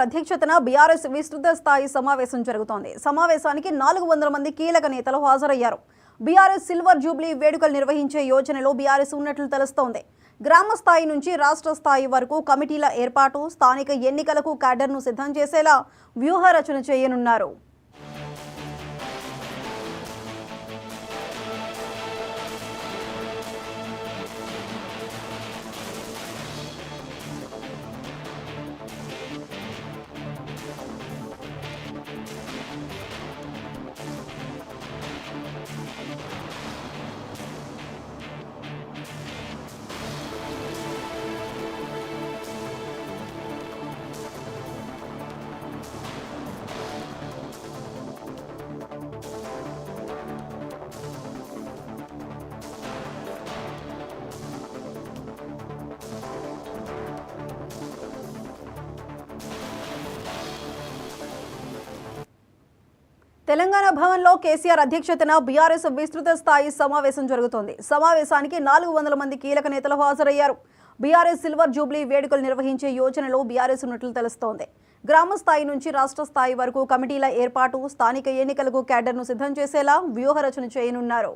అధ్యక్షతన బీఆర్ఎస్ విస్తృత స్థాయి సమావేశం జరుగుతోంది. సమావేశానికి 400 మంది కీలక నేతలు హాజరయ్యారు. బీఆర్ఎస్ సిల్వర్ జూబ్లీ వేడుకలు నిర్వహించే యోచనలో బీఆర్ఎస్ ఉన్నట్లు తెలుస్తోంది. గ్రామ స్థాయి నుంచి రాష్ట్ర స్థాయి వరకు కమిటీల ఏర్పాటు, స్థానిక ఎన్నికలకు క్యాడర్ను సిద్ధం చేసేలా వ్యూహ రచన చేయనున్నారు. తెలంగాణ భవన్లో కేసీఆర్ అధ్యక్షతన బీఆర్ఎస్ విస్తృత స్థాయి సమావేశం జరుగుతోంది. సమావేశానికి 400 మంది కీలక నేతలు హాజరయ్యారు. బీఆర్ఎస్ సిల్వర్ జూబ్లీ వేడుకలు నిర్వహించే యోచనలో బీఆర్ఎస్ ఉన్నట్లు తెలుస్తోంది. గ్రామ స్థాయి నుంచి రాష్ట్ర స్థాయి వరకు కమిటీల ఏర్పాటు, స్థానిక ఎన్నికలకు క్యాడర్ను సిద్ధం చేసేలా వ్యూహ రచన చేయనున్నారు.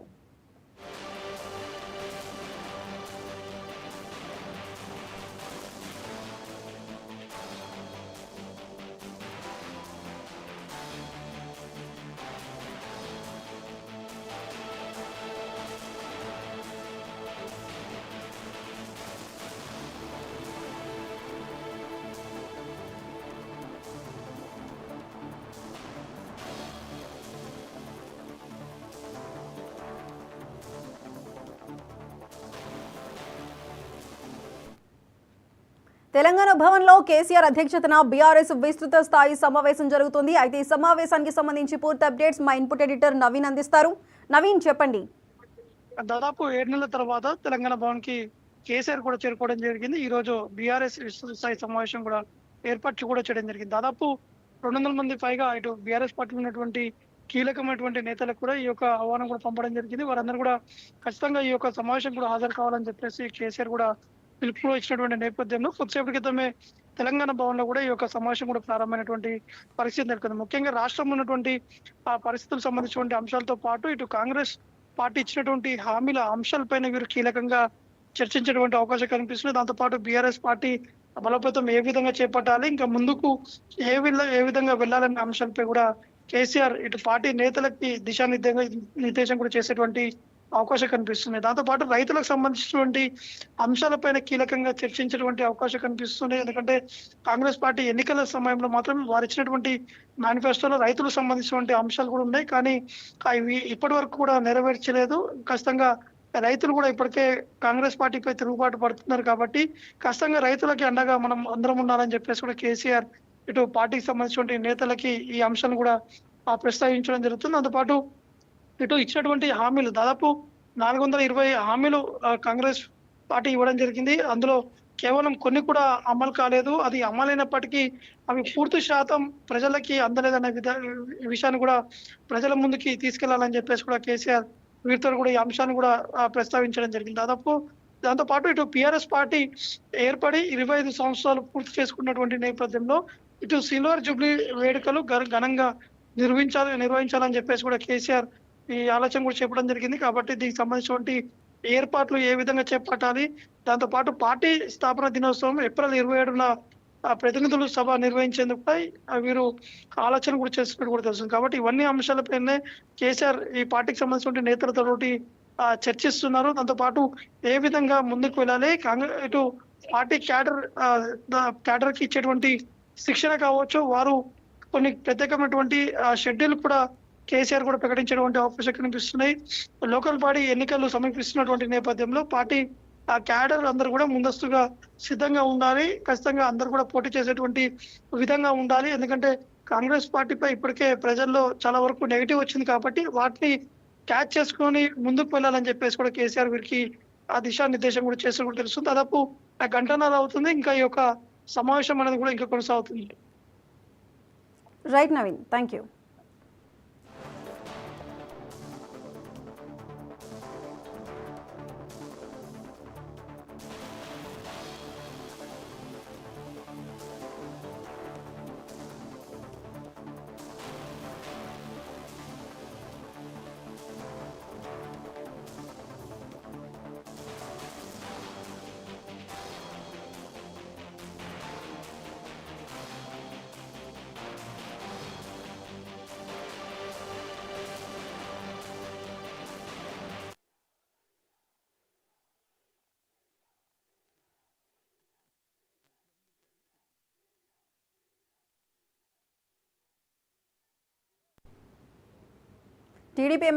తెలంగాణ భవన్లో కేసీఆర్ అధ్యక్షతన బీఆర్ఎస్ విస్తృత స్థాయి సమావేశం జరుగుతుంది. అయితే ఈ సమావేశానికి సంబంధించి పూర్తి అప్డేట్స్ మా ఇన్పుట్ ఎడిటర్ నవీన్ అందిస్తారు. నవీన్, చెప్పండి. దాదాపు 7 నెలల తర్వాత తెలంగాణ భవన్ కి కేసీఆర్ కూడా చేరుకోవడం జరిగింది. ఈ రోజు బీఆర్ఎస్ విస్తృత స్థాయి సమావేశం కూడా ఏర్పాటు కూడా చేయడం జరిగింది. దాదాపు 200 మంది పైగా ఇటు బీఆర్ఎస్ పార్టీలో ఉన్నటువంటి కీలకమైనటువంటి నేతలకు కూడా ఈ యొక్క ఆహ్వానం కూడా పంపడం జరిగింది. వారందరూ కూడా ఖచ్చితంగా ఈ యొక్క సమావేశం కూడా హాజరు కావాలని చెప్పేసి కేసీఆర్ కూడా పిలుపు ఇచ్చినటువంటి నేపథ్యంలో కొద్దిసేపటి క్రితమే తెలంగాణ భవన్ లో కూడా ఈ యొక్క సమావేశం కూడా ప్రారంభమైనటువంటి పరిస్థితి నెలకొంది. ముఖ్యంగా రాష్ట్రంలో ఉన్నటువంటి ఆ పరిస్థితులకు సంబంధించినటువంటి అంశాలతో పాటు ఇటు కాంగ్రెస్ పార్టీ ఇచ్చినటువంటి హామీల అంశాలపైన వీరు కీలకంగా చర్చించేటువంటి అవకాశం కనిపిస్తుంది. దాంతోపాటు బీఆర్ఎస్ పార్టీ బలోపేతం ఏ విధంగా చేపట్టాలి, ఇంకా ముందుకు ఏ విధంగా వెళ్లాలనే అంశాలపై కూడా కేసీఆర్ ఇటు పార్టీ నేతలకి నిర్దేశం కూడా చేసేటువంటి అవకాశం కనిపిస్తుంది. దాంతోపాటు రైతులకు సంబంధించినటువంటి అంశాలపైన కీలకంగా చర్చించేటువంటి అవకాశం కనిపిస్తుంది. ఎందుకంటే కాంగ్రెస్ పార్టీ ఎన్నికల సమయంలో మాత్రం వారు ఇచ్చినటువంటి మేనిఫెస్టోలో రైతులకు సంబంధించినటువంటి అంశాలు కూడా ఉన్నాయి, కానీ అవి ఇప్పటి వరకు కూడా నెరవేర్చలేదు. ఖచ్చితంగా రైతులు కూడా ఇప్పటికే కాంగ్రెస్ పార్టీపై తిరుగుబాటు పడుతున్నారు కాబట్టి ఖచ్చితంగా రైతులకి అండగా మనం అందరం ఉండాలని చెప్పేసి కూడా కేసీఆర్ ఇటు పార్టీకి సంబంధించినటువంటి నేతలకి ఈ అంశాలను కూడా ప్రస్తావించడం జరుగుతుంది. దాంతోపాటు ఇటు ఇచ్చినటువంటి హామీలు దాదాపు 420 హామీలు కాంగ్రెస్ పార్టీ ఇవ్వడం జరిగింది. అందులో కేవలం కొన్ని కూడా అమలు కాలేదు. అది అమలైనప్పటికీ అవి పూర్తి శాతం ప్రజలకి అందలేదనే విషయాన్ని కూడా ప్రజల ముందుకి తీసుకెళ్లాలని చెప్పేసి కూడా కేసీఆర్ వీరితో కూడా ఈ అంశాన్ని కూడా ప్రస్తావించడం జరిగింది. దాంతో పాటు ఇటు బీఆర్ఎస్ పార్టీ ఏర్పడి 25 సంవత్సరాలు పూర్తి చేసుకున్నటువంటి నేపథ్యంలో ఇటు సిల్వర్ జూబ్లీ వేడుకలు ఘనంగా నిర్వహించాలని చెప్పేసి కూడా కేసీఆర్ ఈ ఆలోచన కూడా చెప్పడం జరిగింది. కాబట్టి దీనికి సంబంధించినటువంటి ఏర్పాట్లు ఏ విధంగా చేపట్టాలి, దాంతో పాటు పార్టీ స్థాపన దినోత్సవం ఏప్రిల్ 27న ప్రతినిధుల సభ నిర్వహించేందుకు వీరు ఆలోచన కూడా చేస్తున్నట్టు కూడా తెలుస్తుంది. కాబట్టి ఇవన్నీ అంశాలపైనే కేసీఆర్ ఈ పార్టీకి సంబంధించిన నేతలతోటి చర్చిస్తున్నారు. దాంతో పాటు ఏ విధంగా ముందుకు వెళ్ళాలి, ఇటు పార్టీ క్యాడర్ కి ఇచ్చేటువంటి శిక్షణ కావచ్చు, వారు కొన్ని ప్రత్యేకమైనటువంటి షెడ్యూల్ కూడా కేసీఆర్ కూడా ప్రకటించేటువంటి అవకాశం కనిపిస్తున్నాయి. లోకల్ బాడీ ఎన్నికలు సమీపిస్తున్నటువంటి నేపథ్యంలో పార్టీ క్యాడర్ అందరూ కూడా ముందస్తుగా సిద్ధంగా ఉండాలి. ఖచ్చితంగా అందరూ కూడా పోటీ చేసేటువంటి విధంగా ఉండాలి. ఎందుకంటే కాంగ్రెస్ పార్టీపై ఇప్పటికే ప్రజల్లో చాలా వరకు నెగిటివ్ వచ్చింది కాబట్టి వాటిని క్యాచ్ చేసుకొని ముందుకు వెళ్ళాలని చెప్పేసి కూడా కేసీఆర్ వీరికి ఆ దిశానిర్దేశం కూడా చేస్తూ కూడా తెలుస్తుంది. దాదాపు గంటన్నర అవుతుంది. ఇంకా ఈ యొక్క సమావేశం అనేది కూడా ఇంకా కొనసాగుతుంది. Right Naveen, thank you. TDP